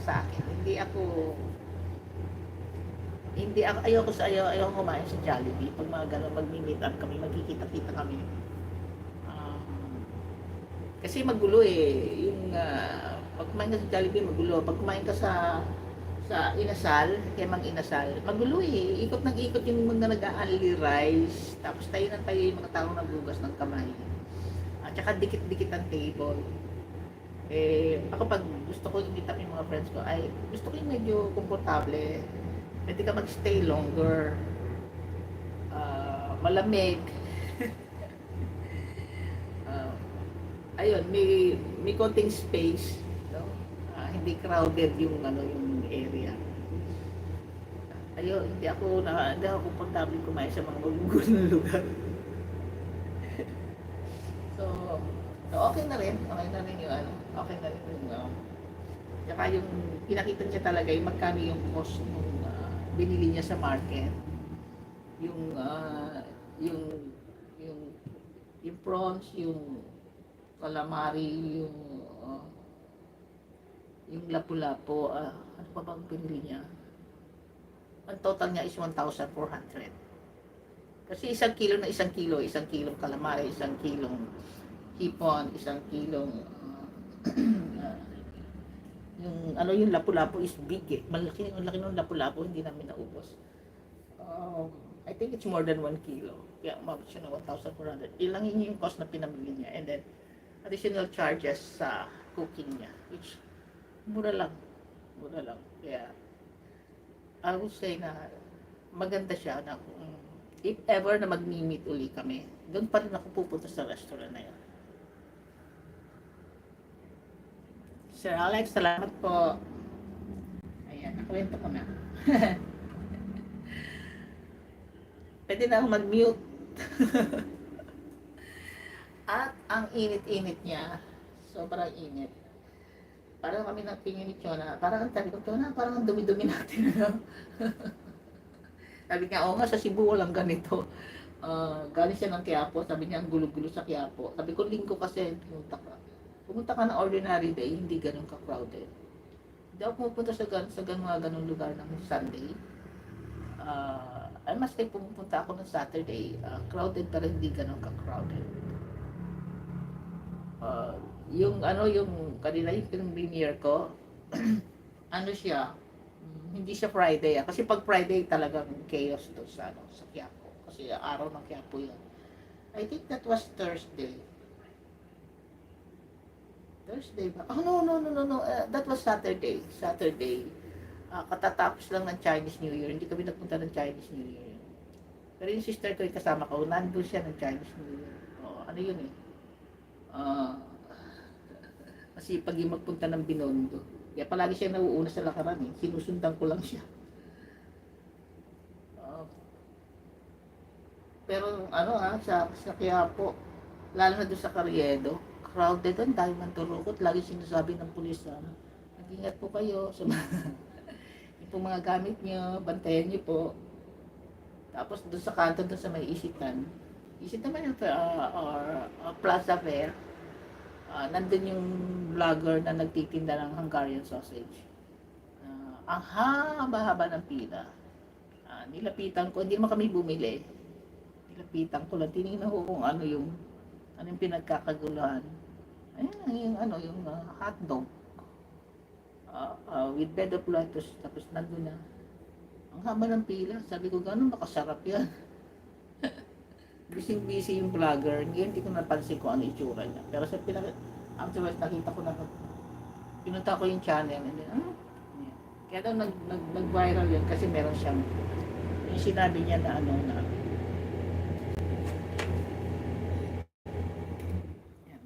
sa akin. Ayoko kumain sa Jollibee. Pag mga gano'n, magmi-meet up kami, magkikita-kita kami. Um, Kasi magulo eh. Pag kumain ka sa Jollibee, magulo. Pag kumain ka sa inasal, kay Mang Inasal, magulo eh. Ikot ng ikot yung mga nag-a-only rice. Tapos tayo ng tayo yung mga taong nagugas ng kamay. At saka dikit-dikit ang table. Eh, ako pag gusto ko i-meet up yung mga friends ko, ay gusto ko yung medyo komportable. Pwede ka mag-stay longer. Malamig. Ah, ayun, may konting space, no? Hindi crowded yung area. Ayun, hindi ako komportable kumain sa mga magugulong lugar. So, okay na rin. Okay na rin yung tsaka yung pinakita niya talaga yung magkano yung cost nung binili niya sa market. Yung yung yung yung prawns, yung calamari, uh, yung lapu-lapu, ano pa bang pinili niya? Ang total niya is 1,400. Kasi isang kilong calamari, isang kilong hipon, isang kilong uh, yung lapu-lapu is big eh. Malaki ng lapu-lapu, hindi namin naubos. I think it's more than 1 kilo. Kaya umabot siya ng 1,400. Ilang yun yung cost na pinamili niya. And then, additional charges sa cooking niya. Which, mura lang. Mura lang. Kaya, I would say na maganda siya na if ever na mag-meet uli kami, doon pa rin ako pupunta sa restaurant na yun. Sir Alex, salamat po. Ayan, nakwento ko na. Pwede na ako mag-mute. At ang init-init niya, sobrang init. Parang kami natingin ni Chona, parang ang sabi ko, Chona, parang ang dumi-dumi natin. Ano? Sabi niya, oo nga, sa Cebu walang ganito. Galing siya ng Quiapo, sabi niya, ang gulo-gulo sa Quiapo. Sabi ko, linggo kasi, pumunta ka ng ordinary day, hindi ganun ka-crowded. Hindi ako pupunta sa mga ganung lugar ng Sunday. I must say, pumunta ako ng Saturday, crowded pero hindi ganun ka-crowded. Yung kanina yung premiere ko, ano siya, hindi siya Friday. Kasi pag Friday talagang chaos doon sa Quiapo. Kasi araw ng Quiapo yun. I think that was Thursday. Thursday ba? Oh, no. That was Saturday. Saturday. Katatapos lang ng Chinese New Year. Hindi kami nagpunta ng Chinese New Year. Pero yung sister ko yung kasama ko, nandun siya ng Chinese New Year. Ano yun eh? Masipag yung magpunta ng Binondo. Kaya palagi siya nauuna sa lakaran eh. Sinusundan ko lang siya. Pero sa Quiapo, lalo na doon sa Carriedo, crowded doon, dahil man turukot. Lagi sinasabi ng pulis, mag-ingat po kayo sa yung mga gamit nyo, bantayan nyo po. Tapos doon sa kanto, doon sa may Isitan naman yung Plaza Fair, nandun yung vlogger na nagtitinda ng Hungarian sausage. Ang haba-haba ng pila. Nilapitan ko, hindi naman kami bumili. Nilapitan ko lang, tinignan ko kung ano yung pinagkakaguluhan. Ayun, yung hotdog. With bed of lettuce, tapos nandun na. Ang haba ng pila, sabi ko, gano'n makasarap yan. Busy yung vlogger, hindi ko napansin kung ano itsura niya. Pero afterwards nakita ko na, pinunta ko yung channel, and then, yeah. Kaya daw nag-viral yun kasi meron siyang, yung sinabi niya na yan,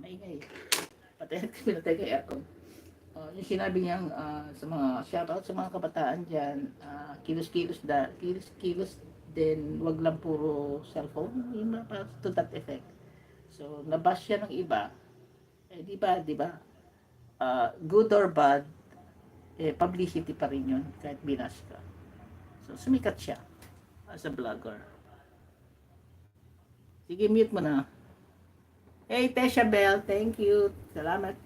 maingay. Pinatay ko aircon. Yung sinabi niyang sa mga shoutout sa mga kabataan dyan, kilos-kilos din, wag lang puro cellphone, yung to that effect. So, nabash siya ng iba. Di ba? Good or bad, publicity pa rin yun, kahit binas ka. So, sumikat siya as a vlogger. Sige, mute mo na. Hey, Tesha Bell, thank you. Salamat.